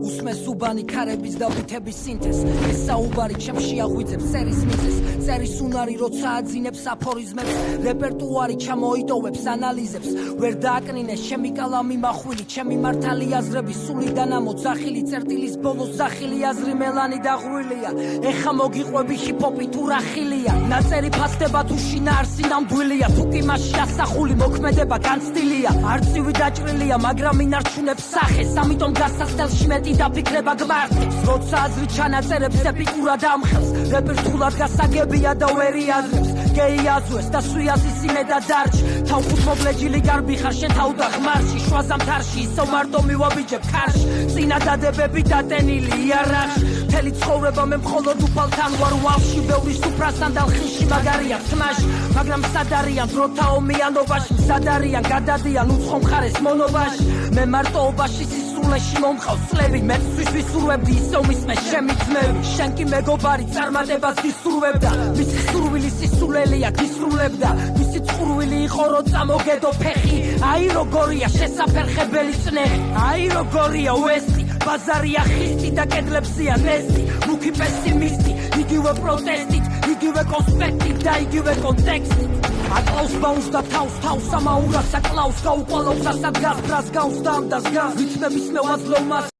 უსმეს უბანი ქარების და ვითების სინთეზს ეს საუბარი ჩემში აღვიძებს სერის მიწეს წერის უნარი როცა აძინებს აფორიზმებს რეპერტუარი ჩამოიტოვებს ანალიზებს ვერ დააკნინეს ჩემი კალამი მახვილი ჩემი მართალი აზრები სულიდან ამოძახილი წერტილის ბოლოს ზახილი აზრი მელანი დაღვილია ეხა მოგიყვები ჰიპ-ჰოპი თუ რახილია ნაწერი ფასდება თუ შინაარსი ნამდვილია თუ კი მასში ასახული მოქმედება განცდილია არწივი დაჭრილია მაგრამ ინარჩუნებს სახეს ამიტომ გასასწელში მეტი დაფიქრება გმართებს როცა აზრი ჩანაწერებს ეპიკურად ამხელს რეპერტულად გასაგებია და ვერ იაზრებს გეი აზუეს და სუიაზის იმე და დარჩ თავხუთ მობლეჯილი გარბი ხარ შენ თავ და ხმარში შვაზამთარში ისო მარტო მივაბიჯებ ქარში წინა დადებები დატენილი იარაღში მთელი ცხოვრება მე მხოლოდ უფალთან ვარ ვალში ბევრი სუფრასთან და ლხინში მაგარია თმაში მაგრამ სად არიან დროთა ომიანობაში სად არიან გადადიან უცხო მხარეს მონობაში მე მარტოობაში სისულეში მომხავს წლები მე ვისურვებდი ისევ მისმე შემი ძმები შენ კი მეგობარი წარმატებას გისურვებდა მისი სურვილი სისულელია გისრულებდა მისი წყურვილი იყო რო წამოგედო ფეხი აი როგორია შესაფერხებელი წნეხი აი როგორია უესტი ბაზარია ხისტი და კედლებსია ნესტი მუქი პესიმისტი იგივე პროტესტით იგივე კონსპექტით და იგივე კონტექსტით აკლავს ბაუნს და თავს ამაურას აკლავს გაუყოლავს ასად გას ბრას გავს და ამ დას გას ვიცნების მე ვაძლევ მას